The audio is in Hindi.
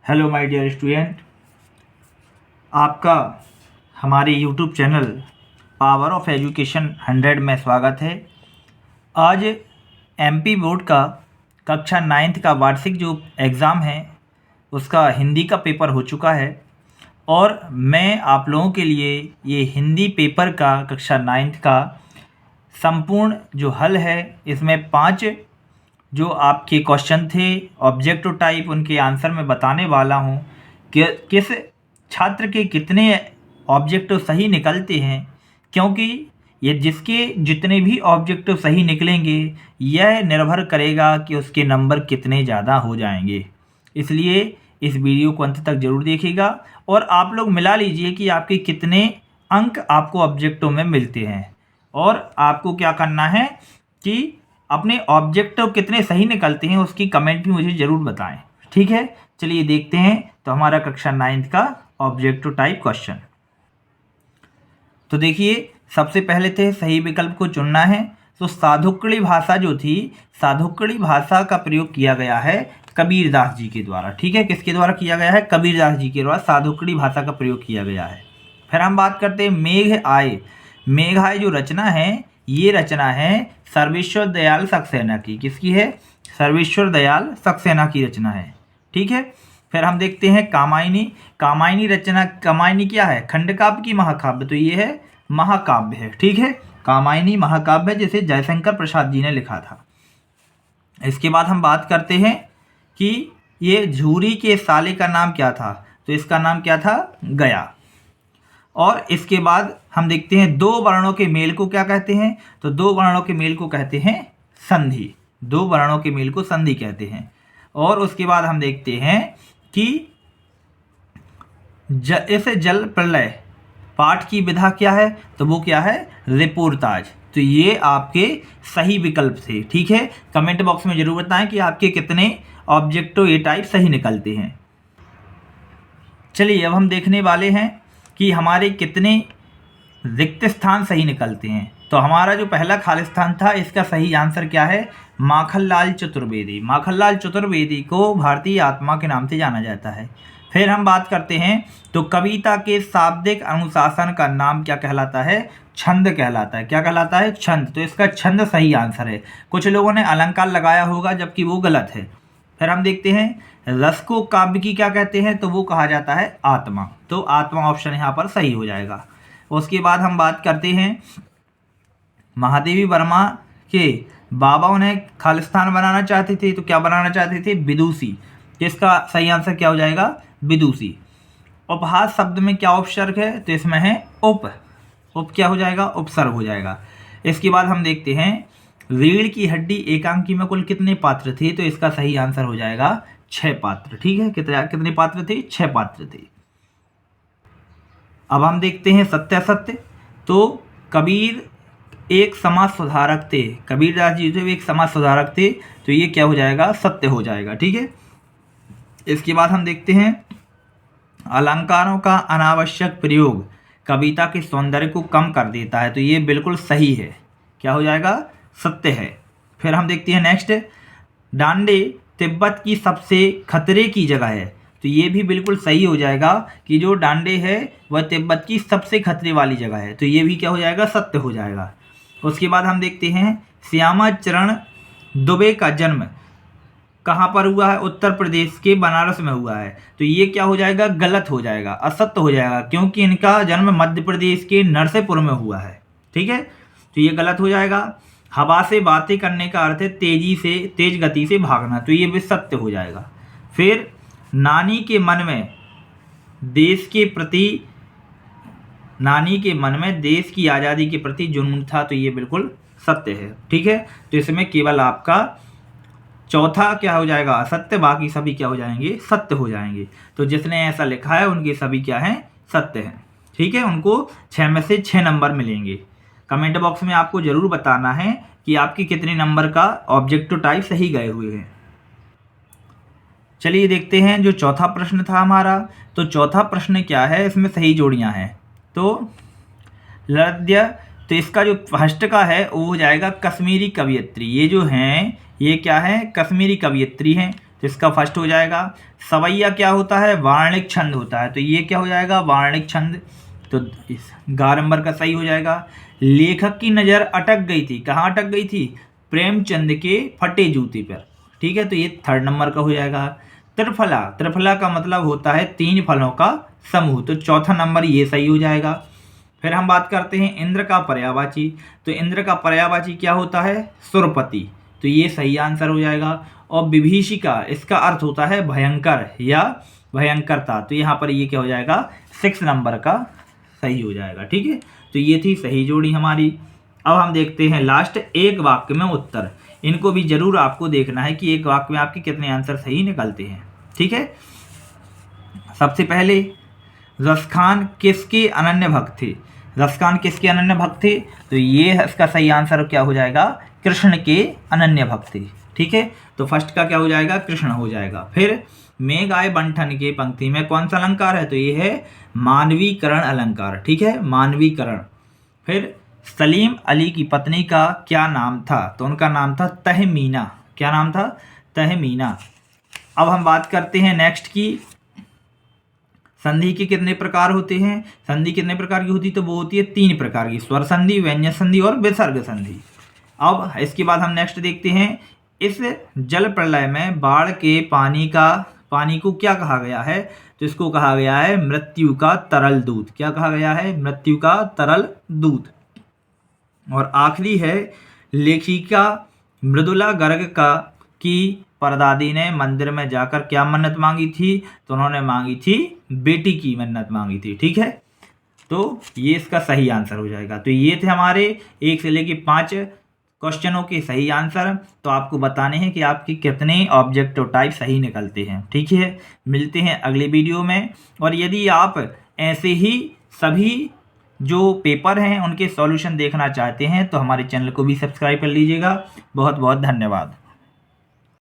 हेलो माय डियर स्टूडेंट, आपका हमारे YouTube channel power of education 100 में स्वागत है। आज एमपी बोर्ड का कक्षा 9th का वार्षिक जो एग्ज़ाम है उसका हिंदी का पेपर हो चुका है और मैं आप लोगों के लिए ये हिंदी पेपर का कक्षा 9th का संपूर्ण जो हल है इसमें 5 जो आपके क्वेश्चन थे ऑब्जेक्टिव टाइप उनके आंसर मैं बताने वाला हूँ कि किस छात्र के कितने ऑब्जेक्टिव सही निकलते हैं, क्योंकि ये जिसके जितने भी ऑब्जेक्टिव सही निकलेंगे यह निर्भर करेगा कि उसके नंबर कितने ज़्यादा हो जाएंगे। इसलिए इस वीडियो को अंत तक ज़रूर देखिएगा और आप लोग मिला लीजिए कि आपके कितने अंक आपको ऑब्जेक्टिव में मिलते हैं और आपको क्या करना है कि अपने ऑब्जेक्टिव कितने सही निकलते हैं उसकी कमेंट भी मुझे ज़रूर बताएं। ठीक है, चलिए देखते हैं तो हमारा कक्षा 9th का ऑब्जेक्टिव टाइप क्वेश्चन। तो देखिए, सबसे पहले थे सही विकल्प को चुनना है। तो साधुकड़ी भाषा जो थी, साधुकड़ी भाषा का प्रयोग किया गया है कबीरदास जी के द्वारा। ठीक है, किसके द्वारा किया गया है? कबीरदास जी के द्वारा साधुकड़ी भाषा का प्रयोग किया गया है। फिर हम बात करते हैं मेघ आए। मेघ आए जो रचना है, ये रचना है सर्वेश्वर दयाल सक्सेना की। किसकी है? सर्वेश्वर दयाल सक्सेना की रचना है। ठीक है, फिर हम देखते हैं कामायनी। कामायनी रचना, कामायनी क्या है? खंडकाव्य की महाकाव्य, तो ये है महाकाव्य है। ठीक है, कामायनी महाकाव्य है जिसे जयशंकर प्रसाद जी ने लिखा था। इसके बाद हम बात करते हैं कि ये झूरी के साले का नाम क्या था, तो इसका नाम क्या था? गया। और इसके बाद हम देखते हैं दो वर्णों के मेल को क्या कहते हैं, तो दो वर्णों के मेल को कहते हैं संधि। दो वर्णों के मेल को संधि कहते हैं। और उसके बाद हम देखते हैं कि इस जल प्रलय पाठ की विधा क्या है, तो वो क्या है? रिपोर्टाज। तो ये आपके सही विकल्प थे। ठीक है, कमेंट बॉक्स में जरूर बताएं कि आपके कितने ऑब्जेक्टिव ए टाइप सही निकलते हैं। चलिए अब हम देखने वाले हैं कि हमारे कितने रिक्त स्थान सही निकलते हैं। तो हमारा जो पहला खाली स्थान था इसका सही आंसर क्या है? माखनलाल चतुर्वेदी। माखनलाल चतुर्वेदी को भारतीय आत्मा के नाम से जाना जाता है। फिर हम बात करते हैं तो कविता के शाब्दिक अनुशासन का नाम क्या कहलाता है? छंद कहलाता है। क्या कहलाता है? छंद। तो इसका छंद सही आंसर है। कुछ लोगों ने अलंकार लगाया होगा जबकि वो गलत है। फिर हम देखते हैं रस को काव्य की क्या कहते हैं, तो वो कहा जाता है आत्मा। तो आत्मा ऑप्शन यहाँ पर सही हो जाएगा। उसके बाद हम बात करते हैं महादेवी वर्मा के बाबा उन्हें खालिस्तान बनाना चाहते थे, तो क्या बनाना चाहते थे? विदुषी। जिसका सही आंसर क्या हो जाएगा? विदुषी। उपहास शब्द में क्या उपसर्ग है, तो इसमें है उप। उप क्या हो जाएगा? उपसर्ग हो जाएगा। इसके बाद हम देखते हैं रीढ़ की हड्डी एकांकी में कुल कितने पात्र थे, तो इसका सही आंसर हो जाएगा 6 पात्र। ठीक है, कितने पात्र थे? 6 पात्र थे। अब हम देखते हैं सत्यासत्य। तो कबीर एक समाज सुधारक थे। कबीरदास जी जो एक समाज सुधारक थे, तो ये क्या हो जाएगा? सत्य हो जाएगा। ठीक है, इसके बाद हम देखते हैं अलंकारों का अनावश्यक प्रयोग कविता के सौंदर्य को कम कर देता है, तो ये बिल्कुल सही है। क्या हो जाएगा? सत्य है। फिर हम देखते हैं नेक्स्ट, डांडे तिब्बत की सबसे खतरे की जगह है, तो ये भी बिल्कुल सही हो जाएगा कि जो डांडे है वह तिब्बत की सबसे खतरे वाली जगह है, तो ये भी क्या हो जाएगा? सत्य हो जाएगा। उसके बाद हम देखते हैं श्यामा चरण दुबे का जन्म कहाँ पर हुआ है? उत्तर प्रदेश के बनारस में हुआ है, तो ये क्या हो जाएगा? गलत हो जाएगा, असत्य हो जाएगा, क्योंकि इनका जन्म मध्य प्रदेश के नरसिंहपुर में हुआ है। ठीक है, तो ये गलत हो जाएगा। हवा से बातें करने का अर्थ है तेज गति से भागना, तो ये भी सत्य हो जाएगा। फिर नानी के मन में देश की आज़ादी के प्रति जुनून था, तो ये बिल्कुल सत्य है। ठीक है, तो इसमें केवल आपका चौथा क्या हो जाएगा? असत्य, बाकी सभी क्या हो जाएंगे? सत्य हो जाएंगे। तो जिसने ऐसा लिखा है उनके सभी क्या हैं? सत्य हैं। ठीक है, उनको 6 में से 6 नंबर मिलेंगे। कमेंट बॉक्स में आपको ज़रूर बताना है कि आपके कितने नंबर का ऑब्जेक्टिव टाइप सही गए हुए हैं। चलिए देखते हैं जो चौथा प्रश्न था हमारा। तो चौथा प्रश्न क्या है? इसमें सही जोड़ियां हैं। तो लद्य, तो इसका जो फर्स्ट का है वो हो जाएगा कश्मीरी कवयित्री। ये जो हैं ये क्या है? कश्मीरी कवयित्री हैं। तो इसका फर्स्ट हो जाएगा। सवैया क्या होता है? वार्णिक छंद होता है, तो ये क्या हो जाएगा? वार्णिक छंद। तो इस 11 नंबर का सही हो जाएगा। लेखक की नज़र अटक गई थी, कहाँ अटक गई थी? प्रेमचंद के फटे जूते पर, ठीक है, तो ये 3rd नंबर का हो जाएगा। त्रिफला, त्रिफला का मतलब होता है 3 फलों का समूह, तो 4था नंबर ये सही हो जाएगा। फिर हम बात करते हैं इंद्र का पर्यायवाची, तो इंद्र का पर्यायवाची क्या होता है? सुरपति, तो ये सही आंसर हो जाएगा। और विभीषिका, इसका अर्थ होता है भयंकर या भयंकरता, तो यहाँ पर ये क्या हो जाएगा? 6 नंबर का सही हो जाएगा, ठीक है। तो ये थी सही जोड़ी हमारी। अब हम देखते हैं लास्ट एक वाक्य में उत्तर। इनको भी जरूर आपको देखना है कि एक वाक्य में आपके कितने आंसर सही निकलते हैं, ठीक है। सबसे पहले, रसखान किसके अनन्य भक्त थे? रसखान किसके अनन्य भक्त थे? तो ये इसका सही आंसर क्या हो जाएगा? कृष्ण के अनन्य भक्त थे, ठीक है। तो फर्स्ट का क्या हो जाएगा? कृष्ण हो जाएगा। फिर मेघ आए बंठन के पंक्ति में कौन सा अलंकार है? तो ये है मानवीकरण अलंकार, ठीक है, मानवीकरण। फिर सलीम अली की पत्नी का क्या नाम था? तो उनका नाम था तहमीना। क्या नाम था? तहमीना। अब हम बात करते हैं नेक्स्ट की, संधि के कितने प्रकार होते हैं? संधि कितने प्रकार की होती है? तो वो होती है 3 प्रकार की, स्वर संधि, व्यंजन संधि और विसर्ग संधि। अब इसके बाद हम नेक्स्ट देखते हैं, इस जल प्रलय में बाढ़ के पानी को क्या कहा गया है? तो इसको कहा गया है मृत्यु का तरल दूत। क्या कहा गया है? मृत्यु का तरल दूत। और आखिरी है, लेखिका मृदुला गर्ग की परदादी ने मंदिर में जाकर क्या मन्नत मांगी थी? तो उन्होंने मांगी थी बेटी की मन्नत मांगी थी, ठीक है। तो ये इसका सही आंसर हो जाएगा। तो ये थे हमारे 1 से लेकर 5 क्वेश्चनों के सही आंसर। तो आपको बताने हैं कि आपके कितने ऑब्जेक्टिव टाइप सही निकलते हैं, ठीक है। मिलते हैं अगले वीडियो में। और यदि आप ऐसे ही सभी जो पेपर हैं उनके सॉल्यूशन देखना चाहते हैं तो हमारे चैनल को भी सब्सक्राइब कर लीजिएगा। बहुत बहुत धन्यवाद।